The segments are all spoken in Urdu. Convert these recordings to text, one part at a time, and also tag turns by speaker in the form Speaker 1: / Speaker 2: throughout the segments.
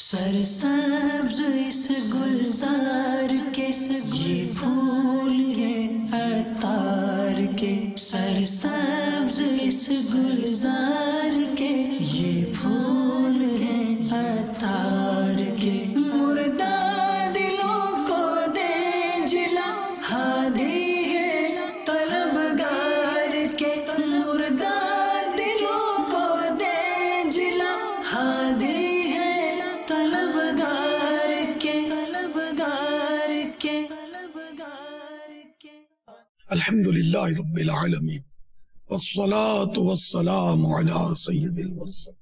Speaker 1: سرسبز اس گلزار کے یہ پھول ہیں عطار کے، سرسبز اس گلزار کے یہ پھول ہیں عطار کے، مردہ دلوں کو دے جلا ہادی ہے طلبگار کے، مردہ دلوں کو دے جلا ہادی
Speaker 2: الحمد للہ رب العالمین والصلاة والسلام على سید المرسلین،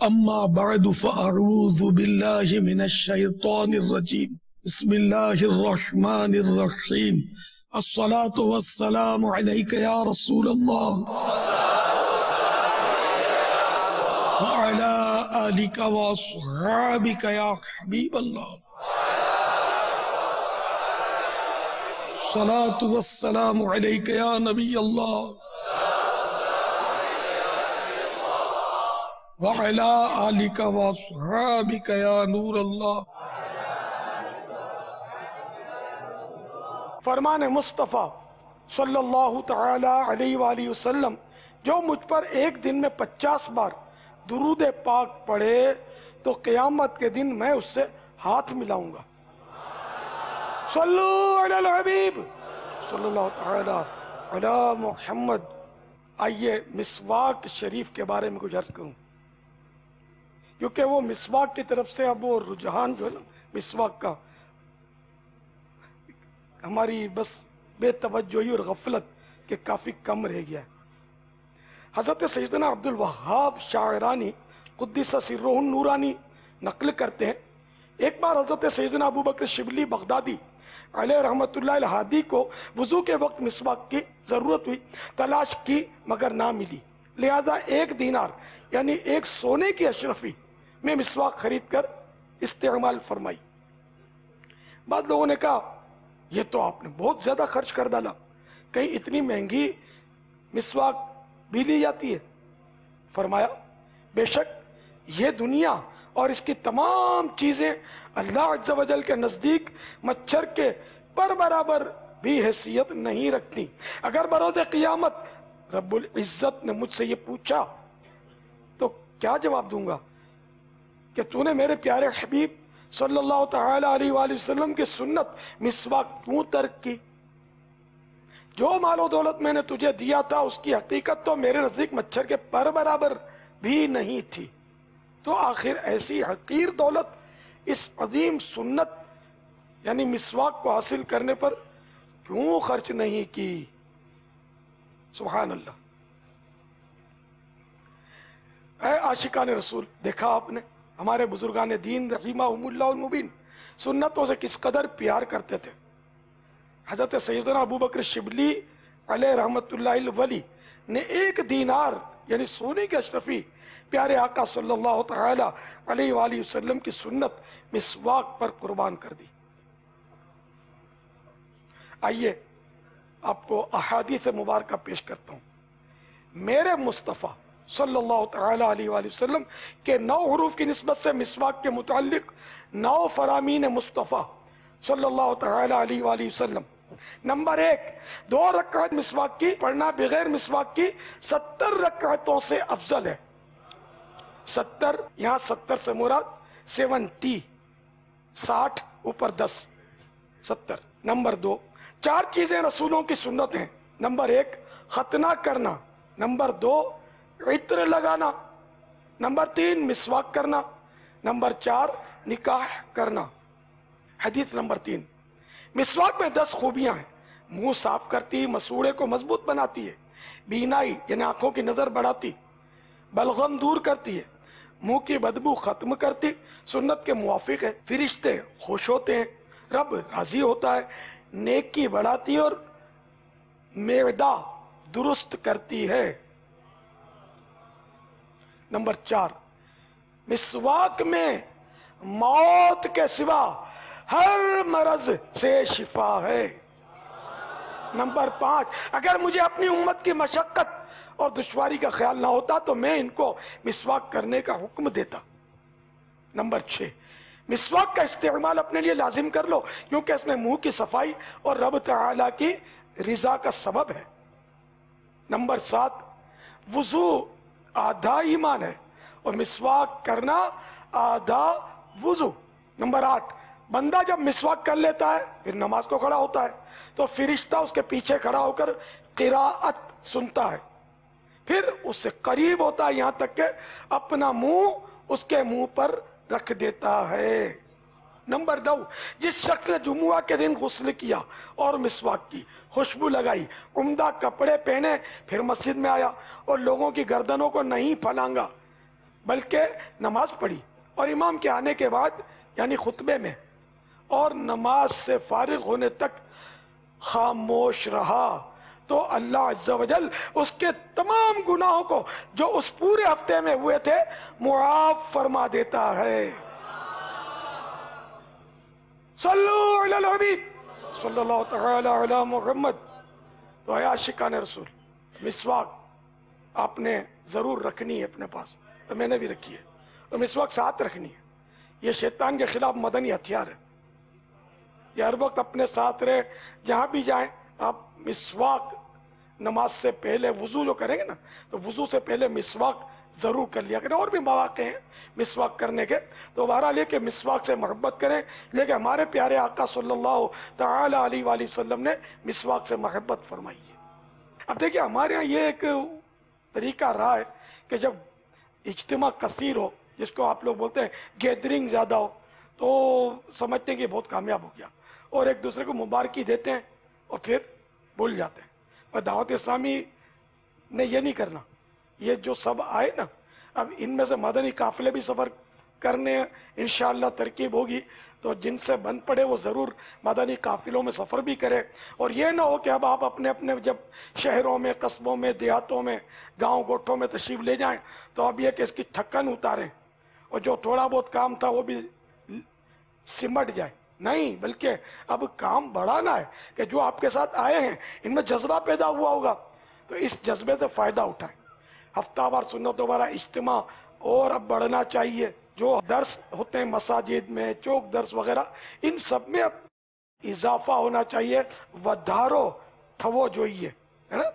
Speaker 2: اما بعد فاعوذ باللہ من الشیطان الرجیم، بسم اللہ الرحمن الرحیم، الصلاة والسلام علیک یا رسول اللہ وعلى آلک واصحابک یا حبیب اللہ، الصلاة والسلام علیک یا نبی اللہ وعلی آلک واصحابک یا نور اللہ۔
Speaker 3: فرمان مصطفیٰ صلی اللہ تعالی علیہ وآلہ وسلم، جو مجھ پر ایک دن میں 50 بار درود پاک پڑھے تو قیامت کے دن میں اس سے ہاتھ ملاؤں گا۔ صلو علی الحبیب صلی اللہ تعالی علی محمد۔ آئیے مسواک شریف کے بارے میں کچھ عرض کروں، کیونکہ وہ مسواک کی طرف سے اب وہ رجحان جو ہے نا مسواک کا، ہماری بس بے توجہی اور غفلت کے کافی کم رہ گیا ہے۔ حضرت سیدنا عبد الوہاب شاعرانی قدس سرہ النورانی نقل کرتے ہیں، ایک بار حضرت سیدنا ابو بکر شبلی بغدادی علیہ رحمت اللہ الہادی کو وضو کے وقت مسواک کی ضرورت ہوئی، تلاش کی مگر نہ ملی، لہذا 1 دینار یعنی 1 سونے کی اشرفی میں مسواک خرید کر استعمال فرمائی۔ بعض لوگوں نے کہا یہ تو آپ نے بہت زیادہ خرچ کر ڈالا، کہیں اتنی مہنگی مسواک بھی لی جاتی ہے؟ فرمایا بے شک یہ دنیا اور اس کی تمام چیزیں اللہ عز و جل کے نزدیک مچھر کے پر برابر بھی حیثیت نہیں رکھتی۔ اگر بروز قیامت رب العزت نے مجھ سے یہ پوچھا تو کیا جواب دوں گا کہ تو نے میرے پیارے حبیب صلی اللہ تعالی علیہ وآلہ وسلم کی سنت مسواک کیوں ترک کی؟ جو مال و دولت میں نے تجھے دیا تھا اس کی حقیقت تو میرے نزدیک مچھر کے پر برابر بھی نہیں تھی، تو آخر ایسی حقیر دولت اس عظیم سنت یعنی مسواک کو حاصل کرنے پر کیوں خرچ نہیں کی؟ سبحان اللہ۔ اے عاشقان رسول، دیکھا آپ نے ہمارے بزرگان دین رحمہم اللہ المبین سنتوں سے کس قدر پیار کرتے تھے۔ حضرت سیدنا ابو بکر شبلی علیہ رحمت اللہ الولی نے 1 دینار یعنی سونے کی اشرفی پیارے آقا صلی اللہ تعالی علیہ وآلہ وسلم کی سنت مسواک پر قربان کر دی۔ آئیے آپ کو احادیث مبارکہ پیش کرتا ہوں۔ میرے مصطفیٰ صلی اللہ تعالی علیہ وآلہ وسلم کے 9 حروف کی نسبت سے مسواک کے متعلق 9 فرامین مصطفیٰ صلی اللہ تعالی علیہ وآلہ وسلم۔ نمبر 1، 2 رکعت مسواک کی پڑھنا بغیر مسواک کی 70 رکعتوں سے افضل ہے۔ 70 یہاں 70 سے مراد 70، 60 اوپر 10، 70۔ نمبر 2، 4 چیزیں رسولوں کی سنت ہیں۔ نمبر 1، ختنہ کرنا۔ نمبر 2، عطر لگانا۔ نمبر 3، مسواک کرنا۔ نمبر 4، نکاح کرنا۔ حدیث نمبر 3، مسواک میں 10 خوبیاں ہیں۔ منہ صاف کرتی، مسوڑے کو مضبوط بناتی ہے، بینائی یعنی آنکھوں کی نظر بڑھاتی، بلغم دور کرتی ہے، منہ کی بدبو ختم کرتی، سنت کے موافق ہے، فرشتے خوش ہوتے ہیں، رب راضی ہوتا ہے، نیکی بڑھاتی اور معدہ درست کرتی ہے۔ نمبر 4، مسواک میں موت کے سوا ہر مرض سے شفا ہے۔ نمبر 5، اگر مجھے اپنی امت کی مشقت اور دشواری کا خیال نہ ہوتا تو میں ان کو مسواک کرنے کا حکم دیتا۔ نمبر 6، مسواک کا استعمال اپنے لیے لازم کر لو، کیونکہ اس میں منہ کی صفائی اور رب تعالیٰ کی رضا کا سبب ہے۔ نمبر 7، وضو آدھا ایمان ہے اور مسواک کرنا آدھا وضو۔ نمبر 8، بندہ جب مسواک کر لیتا ہے پھر نماز کو کھڑا ہوتا ہے تو فرشتہ اس کے پیچھے کھڑا ہو کر قراءت سنتا ہے، پھر اس سے قریب ہوتا ہے یہاں تک کہ اپنا منہ اس کے منہ پر رکھ دیتا ہے۔ نمبر 9، جس شخص نے جمعہ کے دن غسل کیا اور مسواک کی، خوشبو لگائی، عمدہ کپڑے پہنے، پھر مسجد میں آیا اور لوگوں کی گردنوں کو نہیں پھلانگا بلکہ نماز پڑھی اور امام کے آنے کے بعد یعنی خطبے میں اور نماز سے فارغ ہونے تک خاموش رہا، تو اللہ عز و جل اس کے تمام گناہوں کو جو اس پورے ہفتے میں ہوئے تھے معاف فرما دیتا ہے۔ صلو علی الحبیب صلی اللہ تعالی علی محمد۔ تو اے عاشقان رسول، مسواک آپ نے ضرور رکھنی ہے اپنے پاس، تو میں نے بھی رکھی ہے، اور مسواک ساتھ رکھنی ہے۔ یہ شیطان کے خلاف مدنی ہتھیار ہے، یہ ہر وقت اپنے ساتھ رہے، جہاں بھی جائیں آپ مسواک نماز سے پہلے وضو جو کریں گے نا تو وضو سے پہلے مسواک ضرور کر لیا کریں۔ اور بھی مواقع ہیں مسواک کرنے کے، تو بہرحال یہ کہ مسواک سے محبت کریں، لیکن ہمارے پیارے آقا صلی اللہ تعالی علیہ وآلہ وسلم نے مسواک سے محبت فرمائی ہے۔ اب دیکھیں ہمارے ہاں یہ ایک طریقہ رہا ہے کہ جب اجتماع کثیر ہو، جس کو آپ لوگ بولتے ہیں گیدرنگ زیادہ ہو، تو سمجھتے ہیں کہ بہت کامیاب ہو گیا اور ایک دوسرے کو مبارکی دیتے ہیں اور پھر بھول جاتے ہیں۔ اور دعوت اسلامی نے یہ نہیں کرنا، یہ جو سب آئے نا، اب ان میں سے مدنی قافلے بھی سفر کرنے انشاءاللہ ترکیب ہوگی، تو جن سے بند پڑے وہ ضرور مدنی قافلوں میں سفر بھی کرے، اور یہ نہ ہو کہ اب آپ اپنے اپنے جب شہروں میں، قصبوں میں، دیہاتوں میں، گاؤں گوٹھوں میں تشریف لے جائیں تو اب یہ کہ اس کی تھکن اتاریں اور جو تھوڑا بہت کام تھا وہ بھی سمٹ جائے، نہیں، بلکہ اب کام بڑھانا ہے کہ جو آپ کے ساتھ آئے ہیں ان میں جذبہ پیدا ہوا ہوگا تو اس جذبے سے فائدہ اٹھائیں۔ ہفتہ وار سنتوں والا اجتماع اور اب بڑھنا چاہیے، جو درس ہوتے ہیں مساجد میں، چوک درس وغیرہ، ان سب میں اب اضافہ ہونا چاہیے، ودھارو تھوو جوئیے، ہے نا،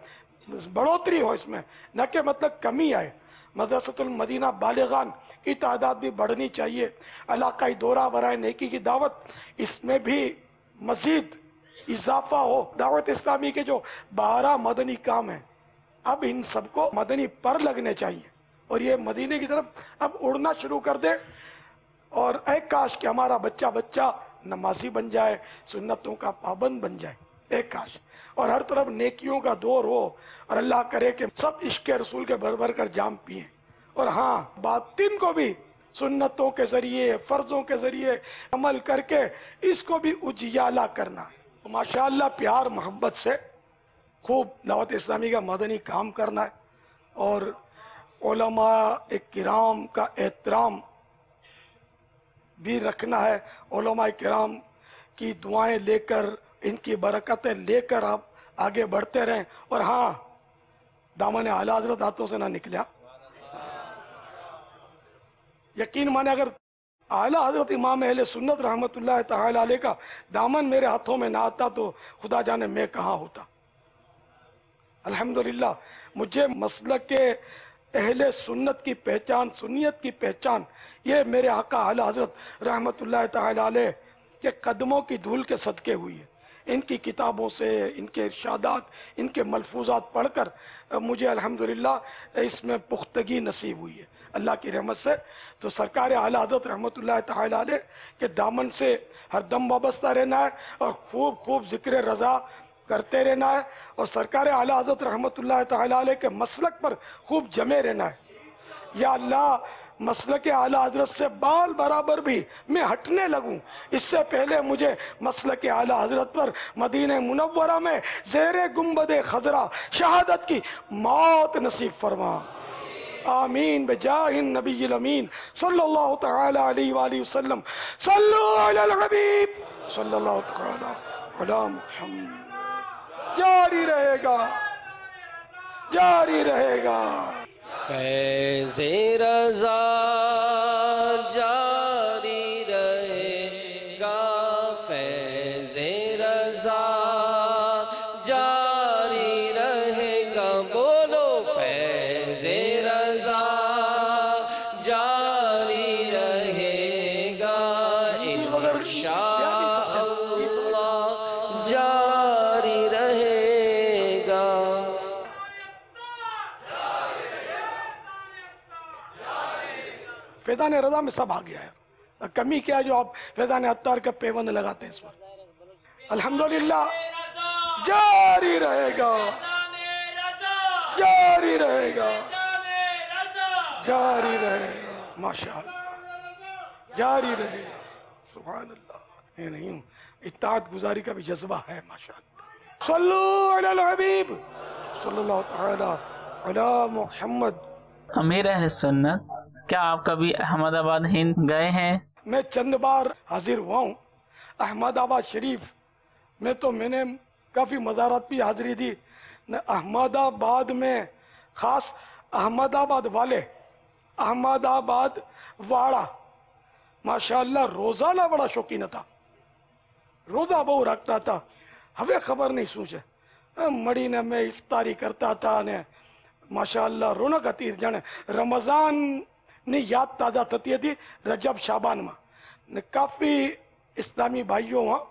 Speaker 3: بڑھوتری ہو اس میں، نہ کہ مطلب کمی آئے۔ مدرسۃ المدینہ بالغان کی تعداد بھی بڑھنی چاہیے، علاقائی دورہ برائے نیکی کی دعوت، اس میں بھی مزید اضافہ ہو۔ دعوت اسلامی کے جو 12 مدنی کام ہیں اب ان سب کو مدنی پر لگنے چاہیے اور یہ مدینے کی طرف اب اڑنا شروع کر دے، اور اے کاش کہ ہمارا بچہ نمازی بن جائے، سنتوں کا پابند بن جائے، اے کاش، اور ہر طرف نیکیوں کا دور ہو، اور اللہ کرے کہ سب عشق رسول کے بھر بھر کر جام پئیں، اور ہاں باطن کو بھی سنتوں کے ذریعے، فرضوں کے ذریعے عمل کر کے اس کو بھی اجیالہ کرنا ہے۔ تو ماشاءاللہ پیار محبت سے خوب دعوت اسلامی کا مدنی کام کرنا ہے، اور علماء کرام کا احترام بھی رکھنا ہے، علماء کرام کی دعائیں لے کر، ان کی برکتیں لے کر آپ آگے بڑھتے رہیں، اور ہاں دامن اعلیٰ حضرت ہاتھوں سے نہ نکلیا، یقین مانے اگر اعلیٰ حضرت امام اہل سنت رحمت اللہ تعالی علیہ کا دامن میرے ہاتھوں میں نہ آتا تو خدا جانے میں کہاں ہوتا۔ الحمدللہ مجھے مسلک کے اہل سنت کی پہچان، سنیت کی پہچان، یہ میرے آقا اعلیٰ حضرت رحمت اللہ تعالی علیہ کے قدموں کی دھول کے صدقے ہوئی ہے۔ ان کی کتابوں سے، ان کے ارشادات، ان کے ملفوظات پڑھ کر مجھے الحمدللہ اس میں پختگی نصیب ہوئی ہے اللہ کی رحمت سے۔ تو سرکار اعلیٰ حضرت رحمت اللہ تعالی علیہ کے دامن سے ہر دم وابستہ رہنا ہے اور خوب خوب ذکر رضا کرتے رہنا ہے، اور سرکار اعلیٰ حضرت رحمت اللہ تعالی علیہ کے مسلک پر خوب جمے رہنا ہے۔ یا اللہ مسلک اعلیٰ حضرت سے بال برابر بھی میں ہٹنے لگوں اس سے پہلے مجھے مسلک اعلیٰ حضرت پر مدینہ منورہ میں زیر گنبد خضرا شہادت کی موت نصیب فرما، آمین بجاہ النبی الامین صلی اللہ تعالی علیہ وآلہ وسلم۔ صلو علی الحبیب صلی اللہ تعالی علی محمد۔ جاری رہے گا، جاری رہے گا۔
Speaker 4: فیض رضا جا انشاءاللہ جاری رہے گا.
Speaker 3: فیضان رضا میں سب آ گیا ہے. کمی کیا ہے جو آپ فیضان عطار کا پیوند لگاتے ہیں اس پر. الحمدللہ جاری رہے گا، جاری رہے گا، جاری رہے گا، ماشاءاللہ جاری رہے گا. سبحان اللہ. یہ نہیں اطاعت گزاری کا بھی جذبہ ہے ماشاءاللہ. صلو علی الحبیب صلی اللہ تعالی علی محمد.
Speaker 5: امیر اہل سنت، کیا آپ کبھی احمد آباد ہند گئے ہیں؟
Speaker 3: میں چند بار حاضر ہوا ہوں احمد آباد شریف میں. تو میں نے کافی مزارات بھی حاضری دی. احمد آباد میں خاص احمد آباد والے، احمد آباد واڑا ماشاءاللہ روزانہ بڑا شوقین تھا، روزہ بہو رکھتا تھا. ہمیں خبر نہیں سوچے مڑینے میں افطاری کرتا تھا نے ماشاءاللہ رونق تیر جانے. رمضان نے یاد تازہ تھتی تھی رجب شابان میں نے کافی اسلامی بھائیوں وہاں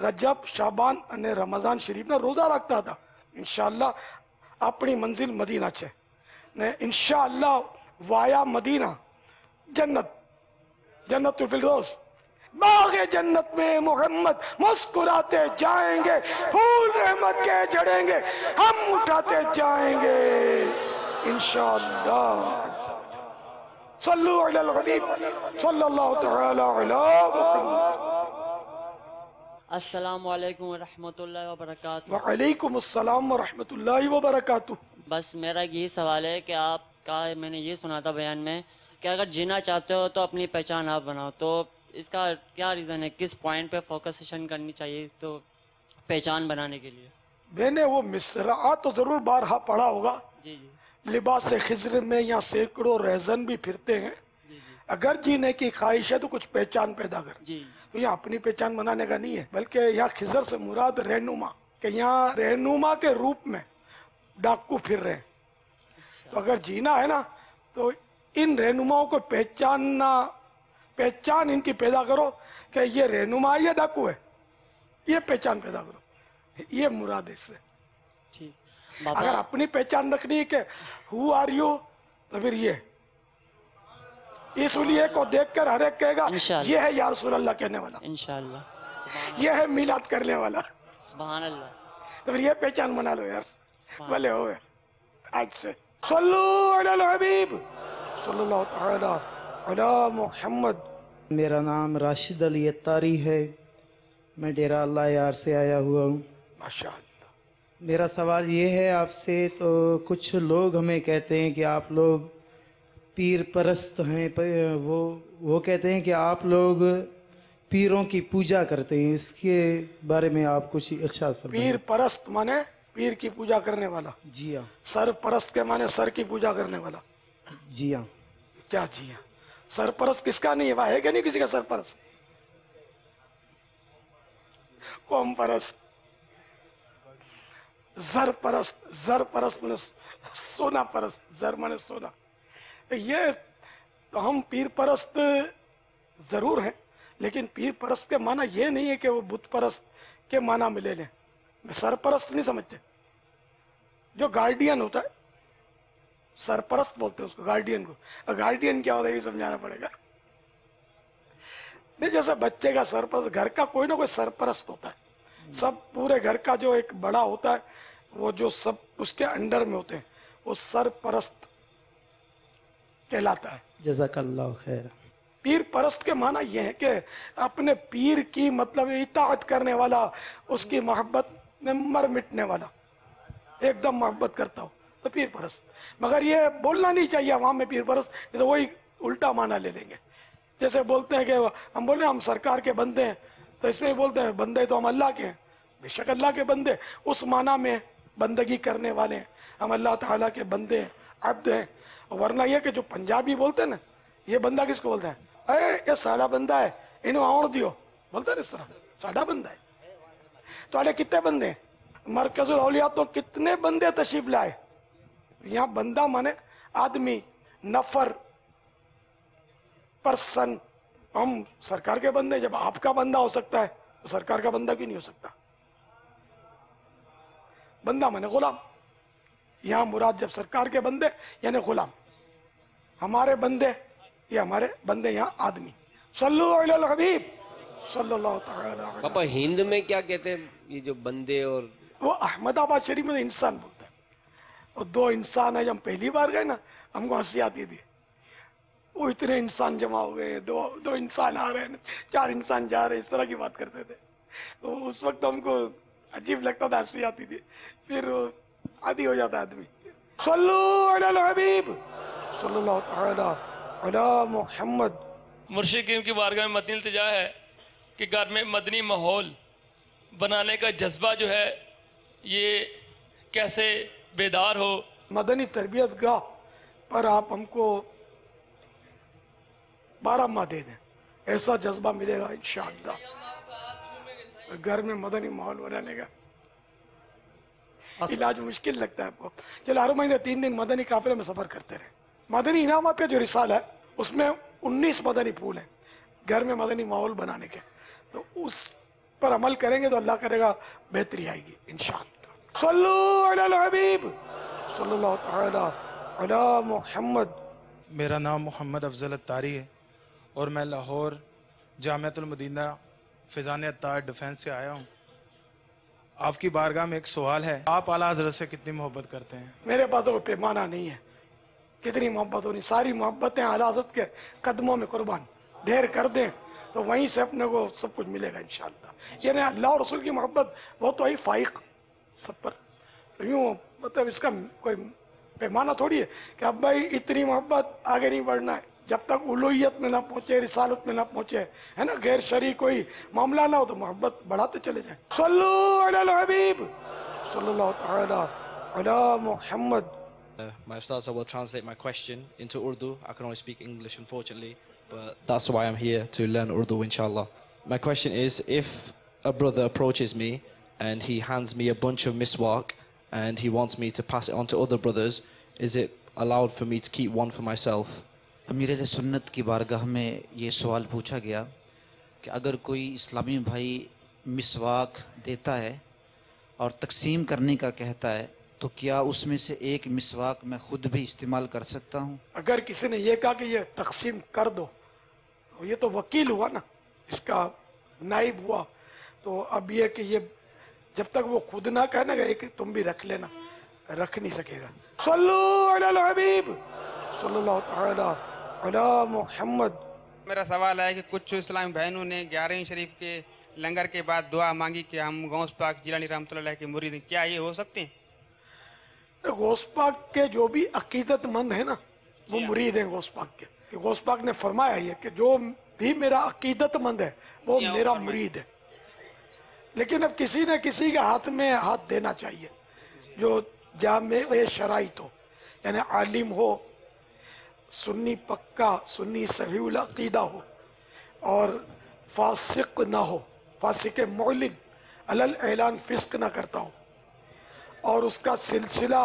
Speaker 3: رجب شابان અને رمضان شریف نے روزہ رکھتا تھا. انشاءاللہ اپنی منزل مدینہ چھے نے انشاءاللہ وایا مدینہ جنت، جنت الفردوس، باغ جنت میں محمد مسکراتے جائیں گے، پھول رحمت کے جڑیں گے، ہم اٹھاتے جائیں گے انشاءاللہ. صلو علی الحبیب صلی اللہ تعالی علی محمد.
Speaker 6: السلام علیکم ورحمۃ اللہ وبرکاتہ.
Speaker 3: وعلیکم السلام ورحمۃ اللہ وبرکاتہ.
Speaker 6: بس میرا یہی سوال ہے کہ آپ کا میں نے یہ سنا تھا بیان میں کہ اگر جینا چاہتے ہو تو اپنی پہچان آپ بناؤ، تو اس کا کیا ریزن ہے؟ کس پوائنٹ پہ فوکسیشن کرنی چاہیے تو پہچان بنانے کے لیے؟
Speaker 3: میں نے وہ مصرعہ تو ضرور بارہا پڑھا ہوگا.
Speaker 6: جی جی
Speaker 3: لباس خضر میں یا سینکڑوں رہزن بھی پھرتے ہیں.
Speaker 6: جی جی
Speaker 3: اگر جینے کی خواہش ہے تو کچھ پہچان پیدا کر.
Speaker 6: جی
Speaker 3: تو یہاں اپنی پہچان بنانے کا نہیں ہے، بلکہ یہاں خضر سے مراد رہنما، کہ یہاں رہنما کے روپ میں ڈاکو پھر رہے ہیں. تو اگر جینا ہے نا تو ان رہنماؤں کو پہچاننا، پہچان ان کی پیدا کرو کہ یہ رہنما یہ ڈاکو ہے، یہ پہچان پیدا کرو. یہ مراد ہے اس سے.
Speaker 6: ٹھیک.
Speaker 3: اگر اپنی پہچان رکھنی ہے کہ ہو آر یو تو پھر یہ اس لیے کو دیکھ کر ہر ایک کہے گا یہ ہے یا رسول اللہ کہنے والا،
Speaker 6: انشاءاللہ.
Speaker 3: یہ ہے میلاد کرنے والا.
Speaker 6: سبحان اللہ.
Speaker 3: تو پھر یہ پہچان بنا لو یار، بھلے ہوئے آج سے. صلو علی الحبیب صلی اللہ تعالی علی محمد.
Speaker 7: میرا نام راشد علی عطاری ہے، میں ڈیرہ اللہ یار سے آیا ہوا ہوں.
Speaker 3: ماشاءاللہ.
Speaker 7: میرا سوال یہ ہے آپ سے، تو کچھ لوگ ہمیں کہتے ہیں کہ آپ لوگ پیر پرست ہیں، وہ کہتے ہیں کہ آپ لوگ پیروں کی پوجا کرتے ہیں، اس کے بارے میں آپ کچھ ارشاد فرمائیں.
Speaker 3: پیر پرست مانے پیر کی پوجا کرنے والا.
Speaker 7: جی ہاں.
Speaker 3: سر پرست کے مانے سر کی پوجا کرنے والا.
Speaker 7: جی ہاں.
Speaker 3: کیا جی ہاں؟ سرپرست کس کا نہیں ہے؟ ہے کہ نہیں کسی کا سرپرست؟ قوم پرست، زر پرست، زر پرست مانے سونا پرست، زر مانے سونا. یہ تو ہم پیر پرست ضرور ہیں، لیکن پیر پرست کے معنی یہ نہیں ہے کہ وہ بت پرست کے معنی میں لے لیں. سرپرست نہیں سمجھتے. جو گارڈین ہوتا ہے سرپرست بولتے ہیں اس کو، گارڈین کو. گارڈین کیا ہوتا ہے یہ سمجھانا پڑے گا. نہیں جیسے بچے کا سرپرست، گھر کا کوئی نہ کوئی سرپرست ہوتا ہے. سب پورے گھر کا جو ایک بڑا ہوتا ہے وہ جو سب اس کے انڈر میں ہوتے ہیں وہ سرپرست کہلاتا ہے.
Speaker 7: جزاک اللہ خیر.
Speaker 3: پیر پرست کے معنی یہ ہے کہ اپنے پیر کی مطلب اطاعت کرنے والا، اس کی محبت میں مر مٹنے والا، ایک دم محبت کرتا ہو تو پیر پرست. مگر یہ بولنا نہیں چاہیے عوام میں پیر پرست، تو وہی الٹا معنی لے لیں گے. جیسے بولتے ہیں کہ ہم بولے ہم سرکار کے بندے ہیں، تو اس میں بولتے ہیں بندے تو ہم اللہ کے ہیں. بے شک اللہ کے بندے اس معنی میں بندگی کرنے والے ہیں، ہم اللہ تعالیٰ کے بندے ہیں، عبد ہیں. ورنہ یہ کہ جو پنجابی بولتے ہیں نا، یہ بندہ کس کو بولتے ہیں؟ اے یہ ساڑا بندہ ہے، انہوں آؤں دیو، بولتے ہیں اس طرح ساڑا بندہ ہے. تو آلے کتنے بندے ہیں؟ مرکز الاولیاء تو کتنے بندے تشریف لائے. یہاں بندہ مانے آدمی، نفر، پرسن، ہم سرکار کے بندے، جب آپ کا بندہ ہو سکتا ہے تو سرکار کا بندہ کیوں نہیں ہو سکتا؟ بندہ مانے غلام، یہاں مراد جب سرکار کے بندے یعنی غلام، ہمارے بندے یہ ہمارے بندے یہاں آدمی. صلو علی الحبیب صلی اللہ تعالی علیہ.
Speaker 4: پاپا ہند میں کیا کہتے ہیں یہ جو بندے؟ اور
Speaker 3: وہ احمد آباد شریف میں انسان بولتے ہیں. اور دو انسان ہے، جب ہم پہلی بار گئے نا ہم کو ہنسی آتی تھی، وہ اتنے انسان جمع ہو گئے، دو انسان آ رہے ہیں، 4 انسان جا رہے ہیں، اس طرح کی بات کرتے تھے. تو اس وقت ہم کو عجیب لگتا تھا، ہنسی آتی تھی، پھر عادی ہو جاتا آدمی. صلو علی الحبیب صلی اللہ تعالی علی محمد.
Speaker 8: مرشد کریم کی بارگاہ میں مدنی التجا ہے کہ گھر میں مدنی ماحول بنانے کا جذبہ جو ہے یہ کیسے بیدار ہو.
Speaker 3: مدنی تربیت گاہ پر آپ ہم کو 12 ماہ دے دیں، ایسا جذبہ ملے گا انشاءاللہ. گھر میں مدنی ماحول بنانے کا علاج مشکل لگتا ہے آپ کو. چلو ہر مہینے 3 دن مدنی قافلے میں سفر کرتے رہے. مدنی انعامات کا جو رسالہ ہے اس میں 19 مدنی پھول ہیں گھر میں مدنی ماحول بنانے کے. تو اس پر عمل کریں گے تو اللہ کرے گا بہتری آئے گی انشاءاللہ. صلو علی الحبیب صلی اللہ تعالی علی محمد.
Speaker 7: میرا نام محمد افضل اتاری ہے اور میں لاہور جامعۃ المدینہ فیضان عطار ڈیفینس سے آیا ہوں. آپ کی بارگاہ میں ایک سوال ہے، آپ اعلیٰ حضرت سے کتنی محبت کرتے ہیں؟
Speaker 3: میرے پاس کوئی پیمانہ نہیں ہے کتنی محبت ہونی، ساری محبتیں اعلیٰ حضرت کے قدموں میں قربان. ڈھیر کر دیں تو وہیں سے اپنے کو سب کچھ ملے گا انشاءاللہ. یعنی اللہ اور رسول کی محبت وہ تو ہی فائق سب پر. یوں مطلب اس کا کوئی پیمانہ تھوڑی ہے کہ اب بھائی اتنی محبت آگے نہیں بڑھنا ہے. جب تک الوہیت میں نہ پہنچے، رسالت میں نہ پہنچے، ہے نا، غیر شرعی کوئی معاملہ نہ ہو تو محبت بڑھاتے چلے جائیں. صلو علی الحبیب صلی اللہ تعالی علی محمد.
Speaker 9: My Ustaz, I will translate my question into Urdu. I can only speak English, unfortunately, but that's why I'm here, to learn Urdu, inshallah. My question is, if a brother approaches me and he hands me a bunch of miswak and he wants me to pass it on to other brothers, is it allowed for me to keep one for myself?
Speaker 10: امیر اہل سنت کی بارگاہ میں یہ سوال پوچھا گیا کہ اگر کوئی اسلامی بھائی مسواک دیتا ہے اور تقسیم کرنے کا کہتا ہے تو کیا اس میں سے ایک مسواک میں خود بھی استعمال کر سکتا ہوں؟
Speaker 3: اگر کسی نے یہ کہا کہ یہ تقسیم کر دو تو یہ تو وکیل ہوا نا، اس کا نائب ہوا. تو اب یہ کہ یہ جب تک وہ خود نہ کہنا گا کہ تم بھی رکھ لینا، رکھ نہیں سکے گا. صلو علی الحبیب صلی اللہ تعالی علی محمد.
Speaker 11: میرا سوال ہے کہ کچھ اسلامی بہنوں نے 11ویں شریف کے لنگر کے بعد دعا مانگی کہ ہم غوث پاک جیلانی رحمۃ اللہ علیہ کے مرید ہیں، کیا یہ ہو سکتے ہیں؟
Speaker 3: غوث پاک کے جو بھی عقیدت مند ہیں نا وہ مرید ہیں غوث پاک کے. کہ غوث پاک نے فرمایا ہے کہ جو بھی میرا عقیدت مند ہے وہ میرا مرید ہے. لیکن اب کسی نہ کسی کے ہاتھ میں ہاتھ دینا چاہیے جو جامع شرائط ہو، یعنی عالم ہو، سنی پکا، سنی صحیح العقیدہ ہو، اور فاسق نہ ہو، فاسق معلن علل اعلان فسق نہ کرتا ہو، اور اس کا سلسلہ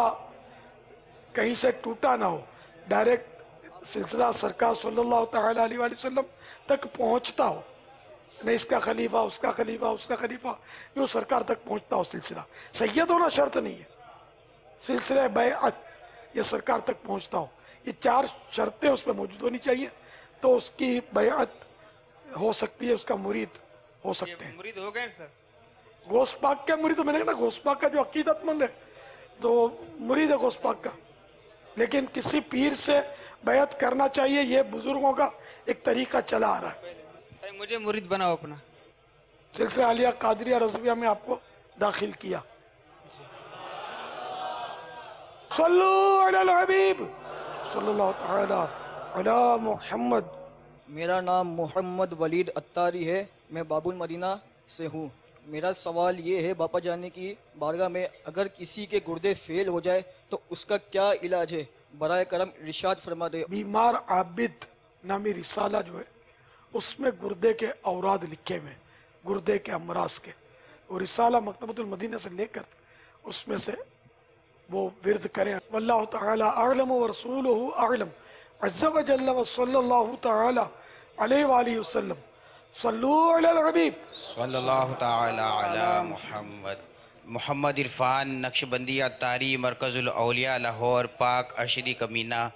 Speaker 3: کہیں سے ٹوٹا نہ ہو، ڈائریکٹ سلسلہ سرکار صلی اللہ تعالی علیہ وآلہ وسلم تک پہنچتا ہو، نہیں اس کا خلیفہ، اس کا خلیفہ، اس کا خلیفہ، یوں سرکار تک پہنچتا ہو. سلسلہ سید ہونا شرط نہیں ہے، سلسلہ بیعت یہ سرکار تک پہنچتا ہو. یہ 4 شرطیں اس پہ موجود ہونی چاہیے تو اس کی بیعت ہو سکتی ہے، اس کا مرید ہو سکتے ہیں.
Speaker 11: مرید ہو گئے سر
Speaker 3: غوث پاک کا مرید؟ تو میں نے کہا غوث پاک کا جو عقیدت مند ہے تو مرید ہے غوث پاک کا. لیکن کسی پیر سے بیعت کرنا چاہیے، یہ بزرگوں کا ایک طریقہ چلا آ رہا ہے.
Speaker 11: مجھے مرید بناؤ اپنا.
Speaker 3: سلسلہ عالیہ قادریہ رضویہ میں آپ کو داخل کیا. صلو علی الحبیب صلی اللہ تعالی علی محمد.
Speaker 12: میرا نام محمد ولید اتاری ہے، میں باب المدینہ سے ہوں. میرا سوال یہ ہے باپا جانے کی بارگاہ میں، اگر کسی کے گردے فیل ہو جائے تو اس کا کیا علاج ہے؟ برائے کرم ارشاد فرما دے.
Speaker 3: بیمار عابد نامی رسالہ جو ہے اس میں گردے کے اوراد لکھے ہوئے، گردے کے امراض کے. وہ رسالہ مکتبۃ المدینہ سے لے کر اس میں سے وہ ورد کریں. واللہ تعالی اعلم ورسولہ اعلم عز وجل وصلی اللہ تعالی علیہ وآلہ وسلم. صلو علی الحبیب
Speaker 13: صلی اللہ تعالی علی محمد. محمد عرفان نقشبندی اتاری مرکز الاولیاء لاہور پاک ارشدی کمینہ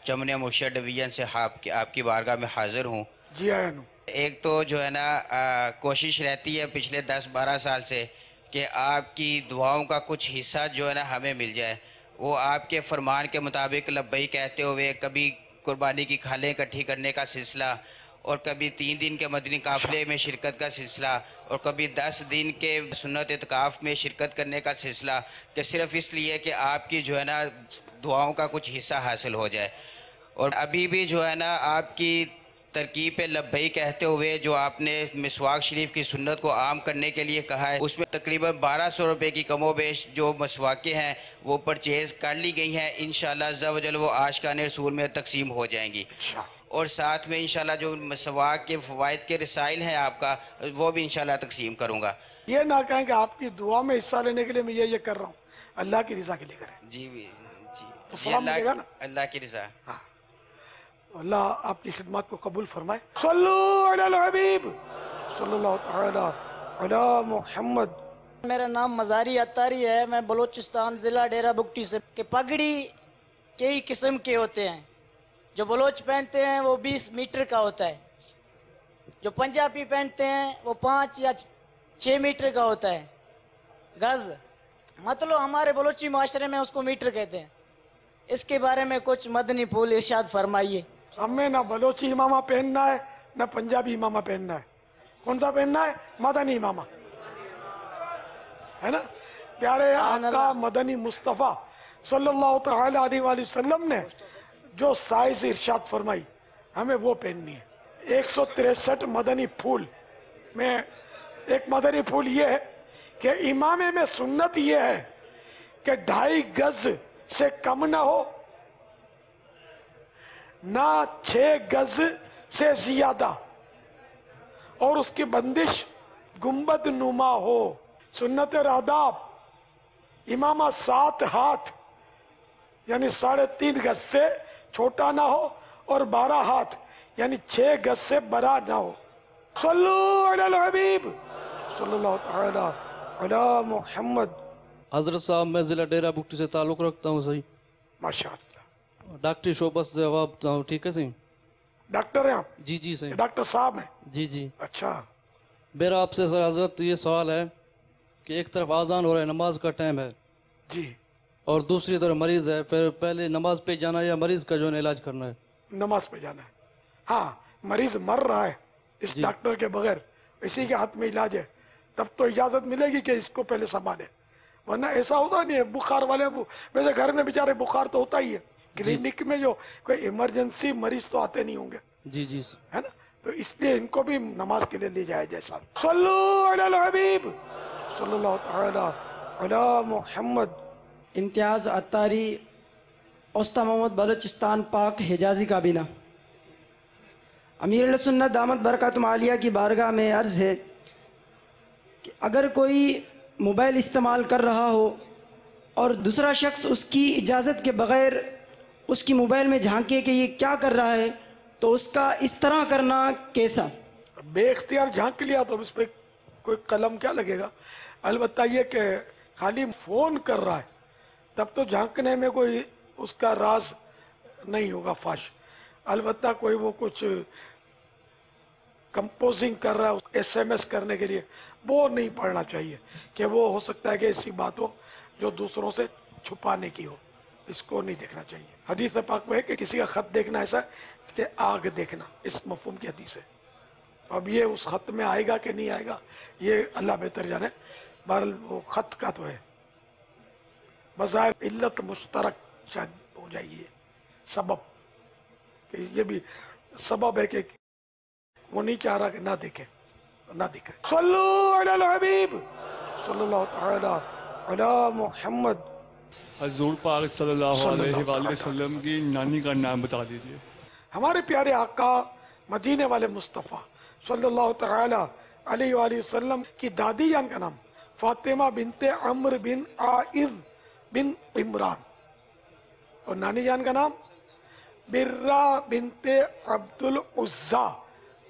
Speaker 13: چمن مرشد ڈویژن سے آپ کی بارگاہ میں حاضر ہوں.
Speaker 3: جی آیا نو.
Speaker 13: ایک تو جو ہے نا کوشش رہتی ہے پچھلے 10-12 سال سے کہ آپ کی دعاؤں کا کچھ حصہ جو ہے نا ہمیں مل جائے. وہ آپ کے فرمان کے مطابق لبیک کہتے ہوئے کبھی قربانی کی کھالیں اکٹھی کرنے کا سلسلہ، اور کبھی 3 دن کے مدنی قافلے میں شرکت کا سلسلہ، اور کبھی 10 دن کے سنت اعتکاف میں شرکت کرنے کا سلسلہ، کہ صرف اس لیے کہ آپ کی جو ہے نا دعاؤں کا کچھ حصہ حاصل ہو جائے. اور ابھی بھی جو ہے نا آپ کی ترکیب پہ لبیک کہتے ہوئے جو آپ نے مسواک شریف کی سنت کو عام کرنے کے لیے کہا ہے، اس میں تقریباً 1200 روپے کی کم و بیش جو مسواکیں ہیں وہ پرچیز کر لی گئی ہیں. انشاءاللہ عز و جل وہ عاشقان رسول میں تقسیم ہو جائیں گی. اور ساتھ میں انشاءاللہ جو مسواک کے فوائد کے رسائل ہیں آپ کا وہ بھی انشاءاللہ تقسیم کروں گا.
Speaker 3: یہ نہ کہیں کہ آپ کی دعا میں حصہ لینے کے لیے میں یہ کر رہا ہوں، اللہ کی رضا کے لیے کریں.
Speaker 13: جی
Speaker 3: تو سلام ملے گا نا.
Speaker 13: اللہ کی رضا.
Speaker 3: ہاں اللہ آپ کی خدمات کو قبول فرمائے. صلو علی الحبیب صلی اللہ تعالی علی محمد.
Speaker 14: میرا نام مزاری اتاری ہے، میں بلوچستان ضلع ڈیرہ بگٹی سے. کہ پگڑی کئی قسم کے ہوتے ہیں. جو بلوچ پہنتے ہیں وہ 20 میٹر کا ہوتا ہے، جو پنجابی پہنتے ہیں وہ 5 یا 6 میٹر کا ہوتا ہے گز. مطلب ہمارے بلوچی معاشرے میں اس کو میٹر کہتے ہیں. اس کے بارے میں کچھ مدنی پھول ارشاد فرمائیے.
Speaker 3: ہمیں نہ بلوچی امامہ پہننا ہے نہ پنجابی امامہ پہننا ہے. کون سا پہننا ہے؟ مدنی امامہ ہے نا. پیارے آقا مدنی مصطفیٰ صلی اللہ تعالی علیہ وآلہ وسلم نے جو سائز ارشاد فرمائی ہمیں وہ پہننی ہے. 163 مدنی پھول میں ایک مدنی پھول یہ ہے کہ امامے میں سنت یہ ہے کہ 2.5 گز سے کم نہ ہو نہ 6 گز سے زیادہ، اور اس کی بندش گنبد نما ہو. سنت اور آداب امامہ 7 ہاتھ یعنی 3.5 گز سے چھوٹا نہ ہو، اور 12 ہاتھ یعنی 6 گز سے بڑا نہ ہو. صلو علی الحبیب صلی اللہ تعالی علی محمد.
Speaker 15: حضرت صاحب میں ضلع ڈیرہ بگٹی سے تعلق رکھتا ہوں. صحیح
Speaker 3: ماشاء اللہ.
Speaker 15: ڈاکٹری شعبہ سے جواب ہوں. ٹھیک ہے صحیح.
Speaker 3: ڈاکٹر ہیں آپ؟
Speaker 15: جی جی صحیح.
Speaker 3: ڈاکٹر صاحب ہیں؟
Speaker 15: جی جی.
Speaker 3: اچھا.
Speaker 15: میرا آپ سے سر حضرت یہ سوال ہے کہ ایک طرف آذان ہو رہا ہے، نماز کا ٹائم ہے
Speaker 3: جی،
Speaker 15: اور دوسری طرف مریض ہے، پھر پہلے نماز پہ جانا یا مریض کا جو ہے علاج کرنا ہے؟
Speaker 3: نماز پہ جانا ہے. ہاں مریض مر رہا ہے اس ڈاکٹر کے بغیر، اسی کے ہاتھ میں علاج ہے، تب تو اجازت ملے گی کہ اس کو پہلے سنبھالے. ورنہ ایسا ہوتا نہیں ہے. بخار والے ویسے گھر میں بیچارے بخار تو ہوتا ہی ہے، کلینک میں جو کوئی ایمرجنسی مریض تو آتے نہیں ہوں گے.
Speaker 15: جی جی
Speaker 3: ہے نا. تو اس لیے ان کو بھی نماز کے لیے لے جایا جائے. ساتھ صلو علی الحبیب صلی اللہ تعالی علی محمد.
Speaker 14: امتیاز اتاری، اوسطا محمد، بلوچستان پاک حجازی کابینہ. امیر السنت دامت برکاتہم عالیہ کی بارگاہ میں عرض ہے کہ اگر کوئی موبائل استعمال کر رہا ہو اور دوسرا شخص اس کی اجازت کے بغیر اس کی موبائل میں جھانکے کہ یہ کیا کر رہا ہے، تو اس کا اس طرح کرنا کیسا؟
Speaker 3: بے اختیار جھانک لیا تو اس پہ کوئی قلم کیا لگے گا. البتہ یہ کہ خالی فون کر رہا ہے تب تو جھانکنے میں کوئی اس کا راز نہیں ہوگا فاش. البتہ کوئی وہ کچھ کمپوزنگ کر رہا ہے SMS کرنے کے لیے، وہ نہیں پڑھنا چاہیے، کہ وہ ہو سکتا ہے کہ ایسی بات ہو جو دوسروں سے چھپانے کی ہو. اس کو نہیں دیکھنا چاہیے. حدیث پاک میں ہے کہ کسی کا خط دیکھنا ایسا ہے کہ آگ دیکھنا، اس مفہوم کی حدیث ہے. اب یہ اس خط میں آئے گا کہ نہیں آئے گا یہ اللہ بہتر جانے. بہرحال وہ خط کا تو ہے، بظاہر علت مشترک شاید ہو جائے گی، سبب کہ یہ بھی سبب ہے کہ وہ نہیں چاہ رہا کہ نہ دیکھے نہ دکھے. صلو علی الحبیب صلی اللہ تعالی علی محمد.
Speaker 16: حضور پاک صلی اللہ علیہ وآلہ وسلم کی نانی کا نام بتا دیجئے.
Speaker 3: ہمارے پیارے آقا مدینے والے مصطفیٰ صلی اللہ تعالی علیہ وآلہ وسلم کی دادی جان کا نام فاطمہ بنت عمرو بن عائذ بن عمران، اور نانی جان کا نام برہ بنت عبد العزیٰ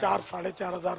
Speaker 3: 4,500